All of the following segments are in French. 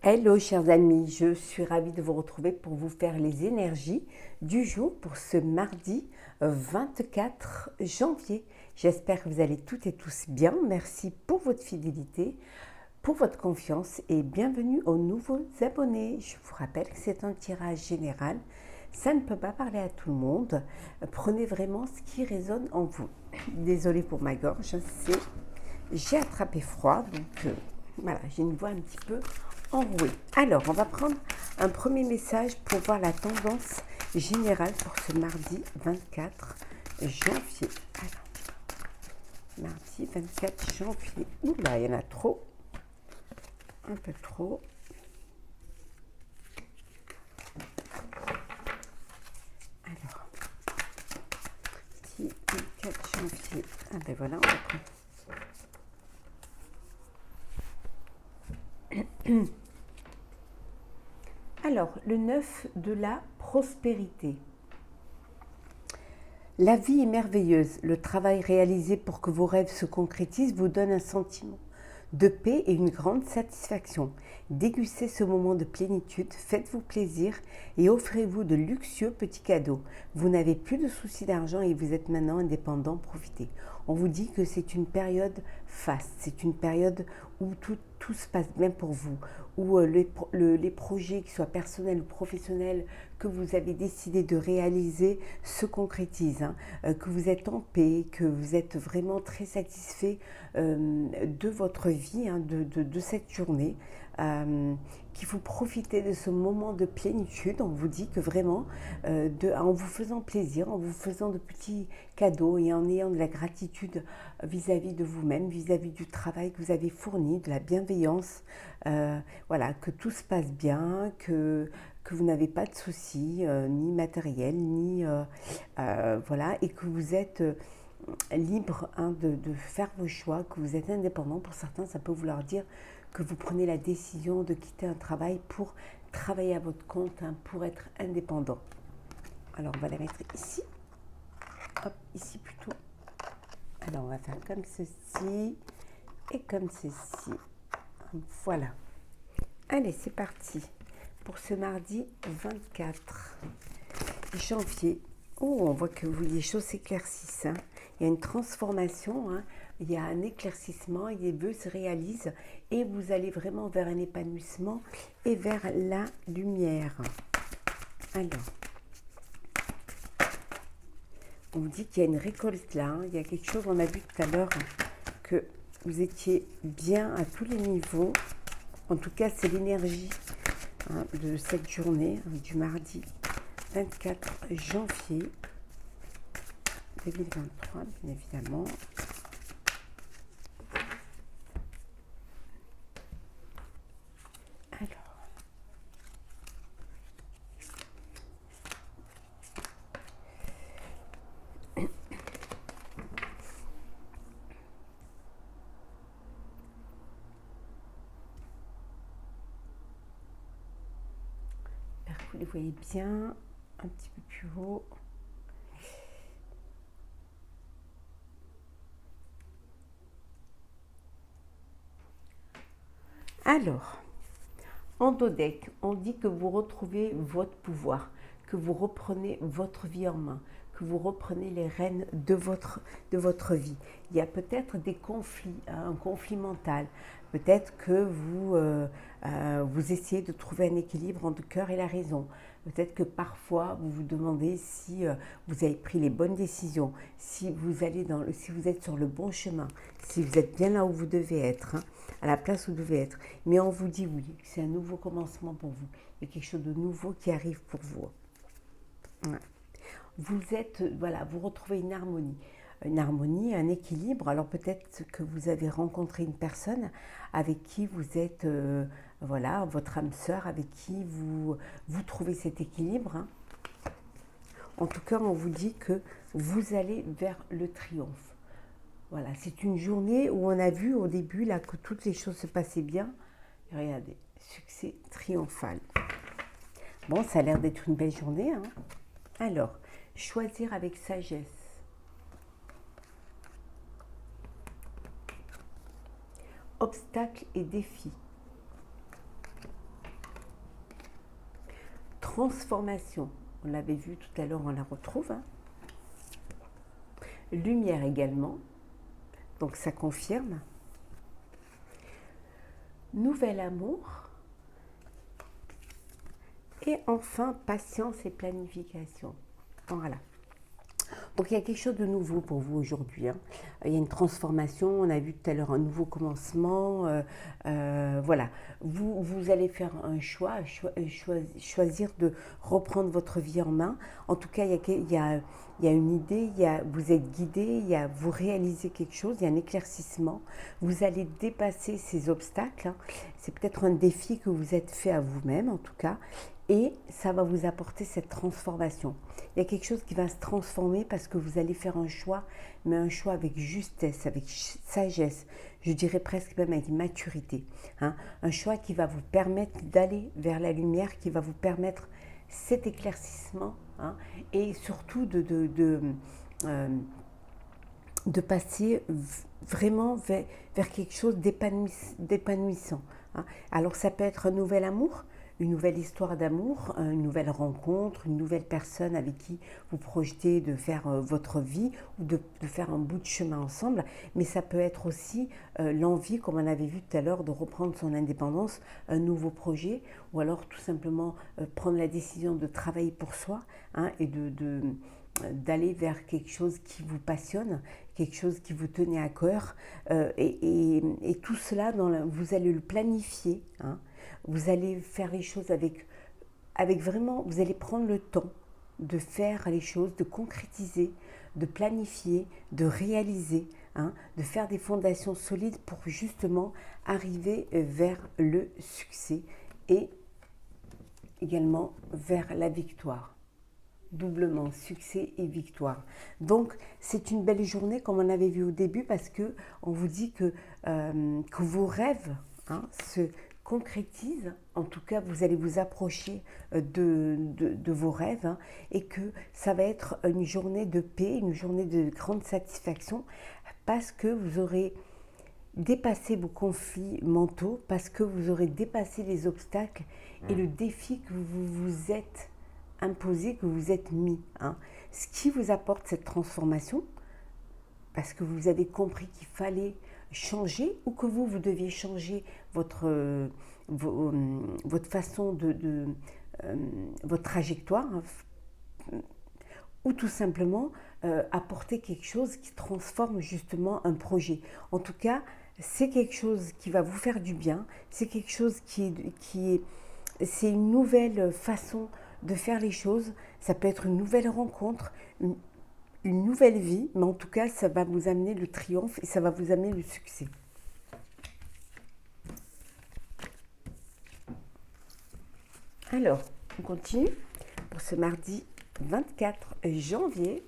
Hello chers amis, je suis ravie de vous retrouver pour vous faire les énergies du jour pour ce mardi 24 janvier. J'espère que vous allez toutes et tous bien. Merci pour votre fidélité, pour votre confiance et bienvenue aux nouveaux abonnés. Je vous rappelle que c'est un tirage général. Ça ne peut pas parler à tout le monde. Prenez vraiment ce qui résonne en vous. Désolée pour ma gorge, j'ai attrapé froid, donc voilà, j'ai une voix un petit peu enrouée. Alors, on va prendre un premier message pour voir la tendance générale pour ce mardi 24 janvier. Alors, mardi 24 janvier. Oula, il y en a trop. Un peu trop. Alors, mardi 24 janvier. Ah ben voilà, on va prendre. Alors, le 9 de la prospérité. La vie est merveilleuse. Le travail réalisé pour que vos rêves se concrétisent vous donne un sentiment de paix et une grande satisfaction. Dégustez ce moment de plénitude, faites-vous plaisir et offrez-vous de luxueux petits cadeaux. Vous n'avez plus de soucis d'argent et vous êtes maintenant indépendant, profitez. On vous dit que c'est une période faste, c'est une période où tout se passe bien pour vous, où les projets, qu'ils soient personnels ou professionnels, que vous avez décidé de réaliser se concrétisent, que vous êtes en paix, que vous êtes vraiment très satisfait de votre vie, de cette journée, qu'il faut profiter de ce moment de plénitude. On vous dit que vraiment, en vous faisant plaisir, en vous faisant de petits cadeaux et en ayant de la gratitude vis-à-vis de vous-même, vis-à-vis du travail que vous avez fourni, de la bienveillance, voilà, que tout se passe bien, que vous n'avez pas de soucis, ni matériels, ni voilà, et que vous êtes libre de faire vos choix, que vous êtes indépendant. Pour certains, ça peut vouloir dire que vous prenez la décision de quitter un travail pour travailler à votre compte, pour être indépendant. Alors, on va la mettre ici. Hop, ici plutôt. Alors, on va faire comme ceci et comme ceci. Voilà. Allez, c'est parti pour ce mardi 24 janvier. Oh, on voit que les choses s'éclaircissent. Il y a une transformation, il y a un éclaircissement, les vœux se réalisent et vous allez vraiment vers un épanouissement et vers la lumière. Alors, on vous dit qu'il y a une récolte là, il y a quelque chose, on a vu tout à l'heure que vous étiez bien à tous les niveaux. En tout cas, c'est l'énergie de cette journée, du mardi 24 janvier 2023, bien évidemment. Alors, vous les voyez bien, un petit peu plus haut. Alors, en Dodec, on dit que vous retrouvez votre pouvoir, que vous reprenez votre vie en main, que vous reprenez les rênes de votre vie. Il y a peut-être des conflits, un conflit mental. Peut-être que vous essayez de trouver un équilibre entre le cœur et la raison. Peut-être que parfois vous vous demandez si vous avez pris les bonnes décisions, si vous êtes sur le bon chemin, si vous êtes bien là où vous devez être, à la place où vous devez être. Mais on vous dit oui, c'est un nouveau commencement pour vous. Il y a quelque chose de nouveau qui arrive pour vous. Vous retrouvez une harmonie, un équilibre. Alors peut-être que vous avez rencontré une personne avec qui vous êtes, votre âme sœur, avec qui vous trouvez cet équilibre. En tout cas, on vous dit que vous allez vers le triomphe. Voilà, c'est une journée où on a vu au début là que toutes les choses se passaient bien. Et regardez, succès triomphal. Bon, ça a l'air d'être une belle journée. Alors, choisir avec sagesse. Obstacles et défis. transformation, on l'avait vu tout à l'heure, on la retrouve. Hein. Lumière également, donc ça confirme. Nouvel amour. Et enfin, patience et planification. Voilà. Donc il y a quelque chose de nouveau pour vous aujourd'hui. Hein. Il y a une transformation, on a vu tout à l'heure un nouveau commencement. Voilà, vous allez faire un choix, choisir de reprendre votre vie en main. En tout cas, il y a une idée, vous êtes guidé, vous réalisez quelque chose, il y a un éclaircissement. Vous allez dépasser ces obstacles. Hein. C'est peut-être un défi que vous êtes fait à vous-même en tout cas. Et ça va vous apporter cette transformation. Il y a quelque chose qui va se transformer parce que vous allez faire un choix, mais un choix avec justesse, avec sagesse, je dirais presque même avec maturité. Hein. Un choix qui va vous permettre d'aller vers la lumière, qui va vous permettre cet éclaircissement hein, et surtout de passer vraiment vers quelque chose d'épanouissant. Hein. Alors ça peut être un nouvel amour, une nouvelle histoire d'amour, une nouvelle rencontre, une nouvelle personne avec qui vous projetez de faire votre vie ou de faire un bout de chemin ensemble. Mais ça peut être aussi l'envie, comme on avait vu tout à l'heure, de reprendre son indépendance, un nouveau projet, ou alors tout simplement prendre la décision de travailler pour soi hein, et d'aller vers quelque chose qui vous passionne, quelque chose qui vous tenait à cœur. Et tout cela, vous allez le planifier. Hein. Vous allez faire les choses avec vraiment, vous allez prendre le temps de faire les choses, de concrétiser, de planifier, de réaliser, hein, de faire des fondations solides pour justement arriver vers le succès et également vers la victoire. Doublement, succès et victoire. Donc, c'est une belle journée comme on avait vu au début parce que on vous dit que vos rêves hein, se concrétisent. En tout cas, vous allez vous approcher de vos rêves hein, et que ça va être une journée de paix, une journée de grande satisfaction parce que vous aurez dépassé vos conflits mentaux, parce que vous aurez dépassé les obstacles et le défi que vous vous êtes imposé, que vous êtes mis. Hein. Ce qui vous apporte cette transformation, parce que vous avez compris qu'il fallait changer ou que vous deviez changer votre façon votre trajectoire, hein, ou tout simplement apporter quelque chose qui transforme justement un projet. En tout cas, c'est quelque chose qui va vous faire du bien, c'est quelque chose c'est une nouvelle façon de faire les choses, ça peut être une nouvelle rencontre, une nouvelle vie, mais en tout cas, ça va vous amener le triomphe et ça va vous amener le succès. Alors, on continue pour ce mardi 24 janvier.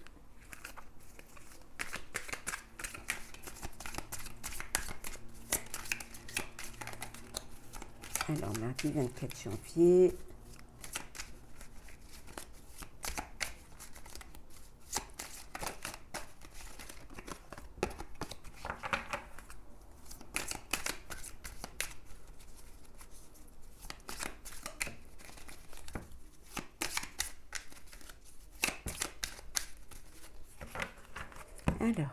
Alors, mardi 24 janvier. Alors,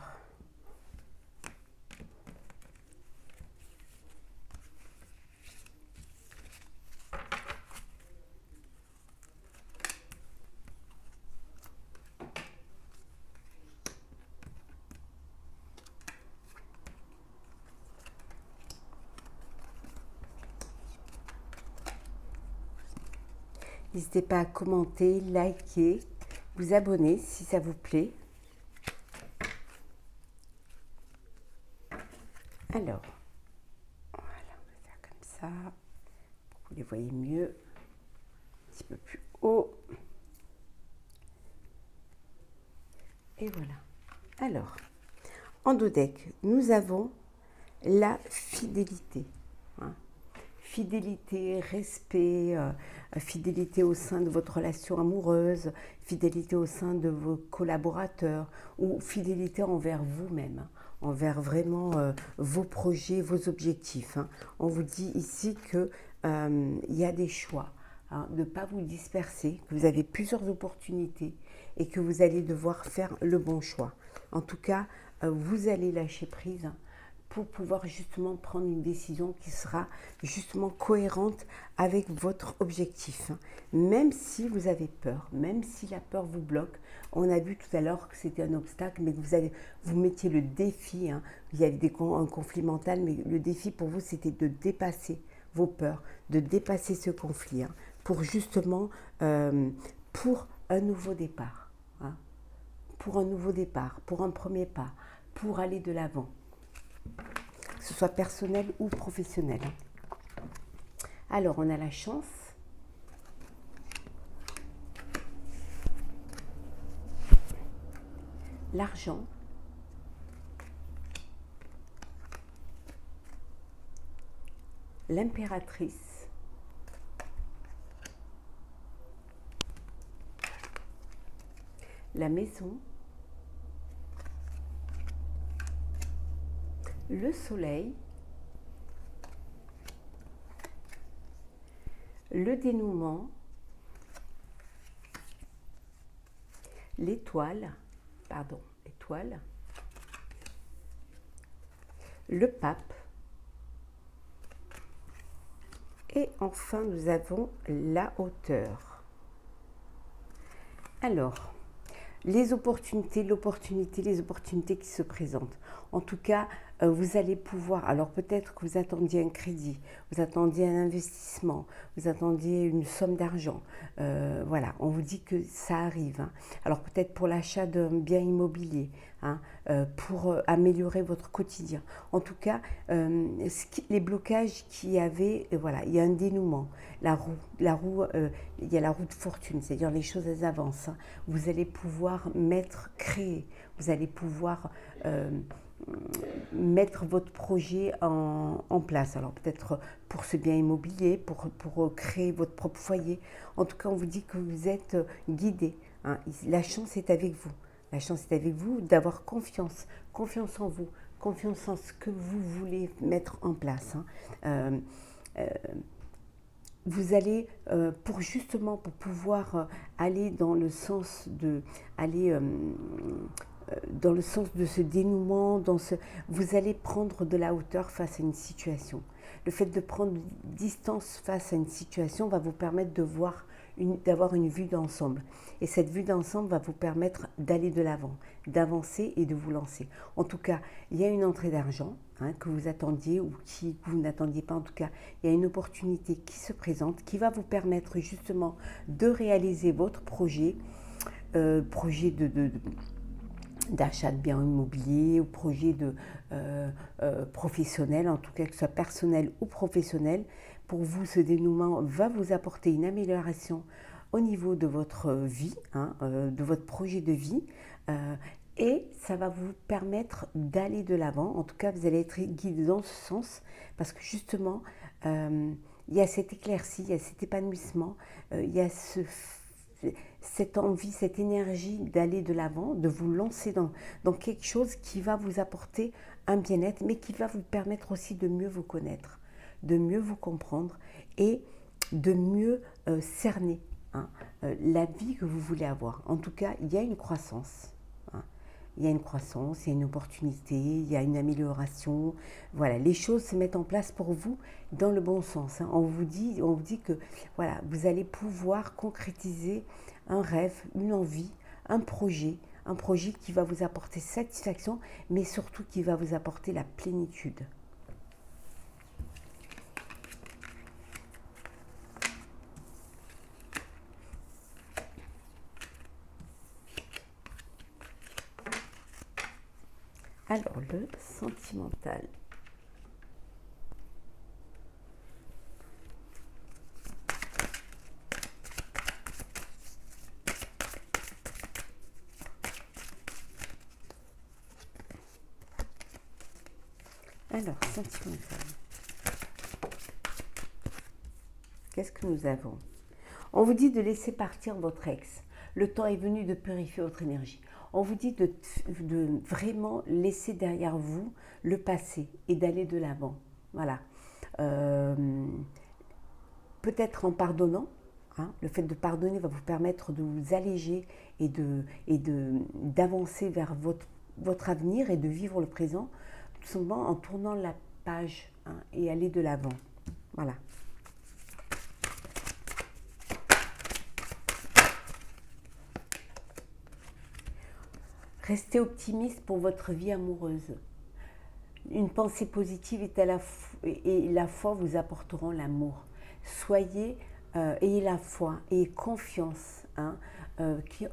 n'hésitez pas à commenter, liker, vous abonner si ça vous plaît. Alors, voilà, on va faire comme ça, pour que vous les voyez mieux, un petit peu plus haut. Et voilà. Alors, en dos deck, nous avons la fidélité. Hein. Fidélité, respect, fidélité au sein de votre relation amoureuse, fidélité au sein de vos collaborateurs ou fidélité envers vous-même. Hein. Envers vraiment vos projets, vos objectifs. Hein. On vous dit ici qu'il y a des choix hein, de ne pas vous disperser, que vous avez plusieurs opportunités et que vous allez devoir faire le bon choix. En tout cas, vous allez lâcher prise, hein, pour pouvoir justement prendre une décision qui sera justement cohérente avec votre objectif. Même si vous avez peur, même si la peur vous bloque, on a vu tout à l'heure que c'était un obstacle, mais que vous mettiez le défi, hein, il y avait un conflit mental, mais le défi pour vous c'était de dépasser vos peurs, de dépasser ce conflit, hein, pour justement, pour un nouveau départ, hein, pour un nouveau départ, pour un premier pas, pour aller de l'avant, que ce soit personnel ou professionnel. Alors, on a la chance, l'argent, l'impératrice, la maison, le soleil, le dénouement, l'étoile, le pape, et enfin nous avons la hauteur. Alors, les opportunités qui se présentent. En tout cas, vous allez pouvoir, alors peut-être que vous attendiez un crédit, vous attendiez un investissement, vous attendiez une somme d'argent. Voilà, on vous dit que ça arrive, hein. Alors peut-être pour l'achat d'un bien immobilier, hein, pour améliorer votre quotidien. En tout cas, les blocages qu'il y avait, voilà, il y a un dénouement. La roue, il y a la roue de fortune, c'est-à-dire les choses elles avancent, hein. Vous allez pouvoir créer, vous allez pouvoir mettre votre projet en place. Alors peut-être pour ce bien immobilier, pour créer votre propre foyer. En tout cas, on vous dit que vous êtes guidé, hein. La chance est avec vous. La chance est avec vous d'avoir confiance en vous, confiance en ce que vous voulez mettre en place, hein. Vous allez, pour pouvoir aller dans le sens de ce dénouement, vous allez prendre de la hauteur face à une situation. Le fait de prendre distance face à une situation va vous permettre d'avoir une vue d'ensemble. Et cette vue d'ensemble va vous permettre d'aller de l'avant, d'avancer et de vous lancer. En tout cas, il y a une entrée d'argent, hein, que vous attendiez ou que vous n'attendiez pas. En tout cas, il y a une opportunité qui se présente, qui va vous permettre justement de réaliser votre projet, d'achat de biens immobiliers ou projet professionnel, en tout cas que ce soit personnel ou professionnel. Pour vous, ce dénouement va vous apporter une amélioration au niveau de votre vie, hein, de votre projet de vie, et ça va vous permettre d'aller de l'avant. En tout cas, vous allez être guidé dans ce sens parce que justement, il y a cette éclaircie, il y a cet épanouissement, il y a cette envie, cette énergie d'aller de l'avant, de vous lancer dans quelque chose qui va vous apporter un bien-être, mais qui va vous permettre aussi de mieux vous connaître, de mieux vous comprendre et de mieux cerner, hein, la vie que vous voulez avoir. En tout cas, il y a une croissance, hein. Il y a une croissance, il y a une opportunité, il y a une amélioration. Voilà, les choses se mettent en place pour vous dans le bon sens, hein. On vous dit que voilà, vous allez pouvoir concrétiser un rêve, une envie, un projet qui va vous apporter satisfaction, mais surtout qui va vous apporter la plénitude. Alors, le sentimental. Alors, sentimental. Qu'est-ce que nous avons? On vous dit de laisser partir votre ex. Le temps est venu de purifier votre énergie. On vous dit de vraiment laisser derrière vous le passé et d'aller de l'avant. Voilà. Peut-être en pardonnant, hein. Le fait de pardonner va vous permettre de vous alléger et d'avancer vers votre avenir et de vivre le présent, tout simplement en tournant la page, hein, et aller de l'avant. Voilà. Restez optimiste pour votre vie amoureuse. Une pensée positive et la foi vous apporteront l'amour. Ayez la foi, ayez confiance, hein,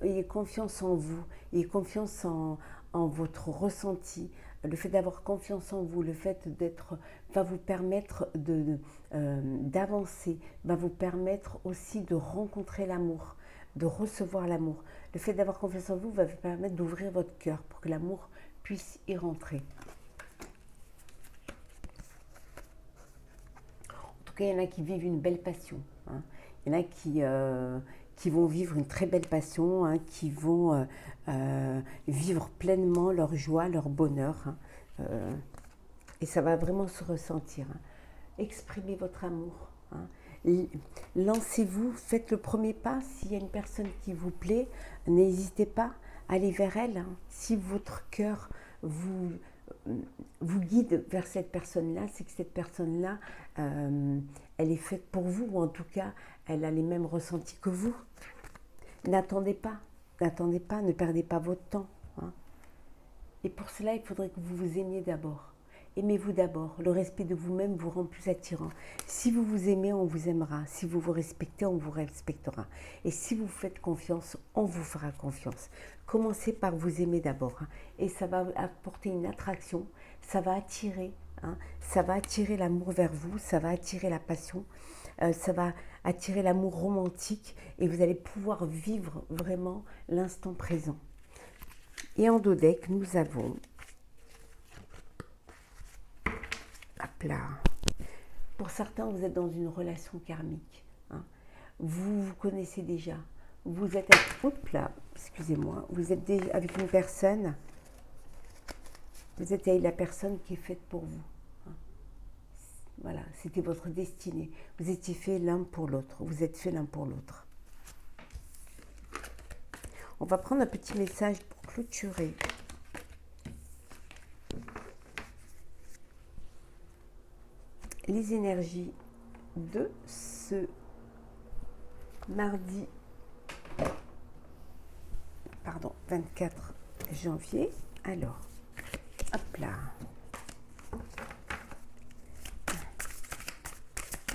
ayez confiance en vous, ayez confiance en votre ressenti. Le fait d'avoir confiance en vous, le fait d'être, va vous permettre d'avancer, va vous permettre aussi de rencontrer l'amour, de recevoir l'amour. Le fait d'avoir confiance en vous va vous permettre d'ouvrir votre cœur pour que l'amour puisse y rentrer. En tout cas, il y en a qui vivent une belle passion, hein. Il y en a qui vont vivre une très belle passion, hein, qui vont vivre pleinement leur joie, leur bonheur, hein, et ça va vraiment se ressentir, hein. Exprimez votre amour, hein. Lancez-vous, faites le premier pas. S'il y a une personne qui vous plaît, n'hésitez pas à aller vers elle, hein. Si votre cœur vous guide vers cette personne-là, c'est que cette personne-là, elle est faite pour vous, ou en tout cas, elle a les mêmes ressentis que vous. N'attendez pas, ne perdez pas votre temps, hein. Et pour cela, il faudrait que vous vous aimiez d'abord. Aimez-vous d'abord. Le respect de vous-même vous rend plus attirant. Si vous vous aimez, on vous aimera. Si vous vous respectez, on vous respectera. Et si vous faites confiance, on vous fera confiance. Commencez par vous aimer d'abord, hein, et ça va apporter une attraction. Ça va attirer, hein, ça va attirer l'amour vers vous. Ça va attirer la passion. Ça va attirer l'amour romantique. Et vous allez pouvoir vivre vraiment l'instant présent. Et en dos deck, nous avons... Hop là. Pour certains, vous êtes dans une relation karmique, hein. Vous vous connaissez déjà. Vous êtes vous êtes déjà avec une personne. Vous êtes avec la personne qui est faite pour vous, hein. Voilà, c'était votre destinée. Vous étiez fait l'un pour l'autre. Vous êtes fait l'un pour l'autre. On va prendre un petit message pour clôturer. Les énergies de ce mardi 24 janvier. Alors, hop là.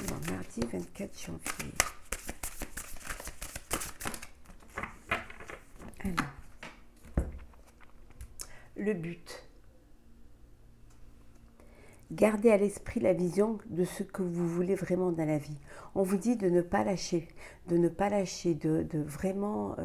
Bon, mardi 24 janvier. Alors, le but. Gardez à l'esprit la vision de ce que vous voulez vraiment dans la vie. On vous dit de ne pas lâcher, de vraiment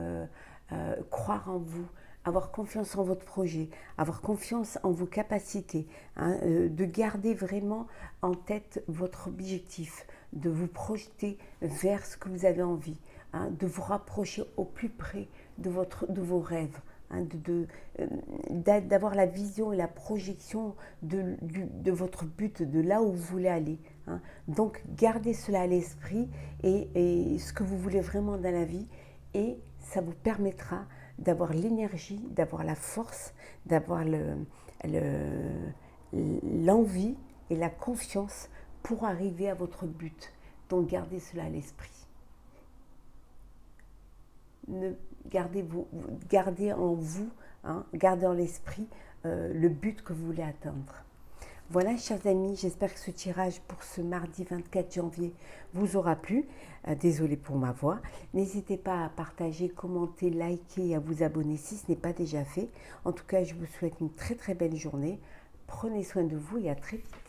croire en vous, avoir confiance en votre projet, avoir confiance en vos capacités, hein, de garder vraiment en tête votre objectif, de vous projeter vers ce que vous avez envie, hein, de vous rapprocher au plus près de vos rêves. Hein, d'avoir la vision et la projection de votre but, de là où vous voulez aller, hein. Donc gardez cela à l'esprit et ce que vous voulez vraiment dans la vie, et ça vous permettra d'avoir l'énergie, d'avoir la force, d'avoir l'envie et la confiance pour arriver à votre but. Donc gardez cela à l'esprit. Gardez en vous, hein, gardez en l'esprit le but que vous voulez atteindre. Voilà, chers amis, j'espère que ce tirage pour ce mardi 24 janvier vous aura plu. Désolée pour ma voix. N'hésitez pas à partager, commenter, liker et à vous abonner si ce n'est pas déjà fait. En tout cas, je vous souhaite une très très belle journée. Prenez soin de vous et à très vite.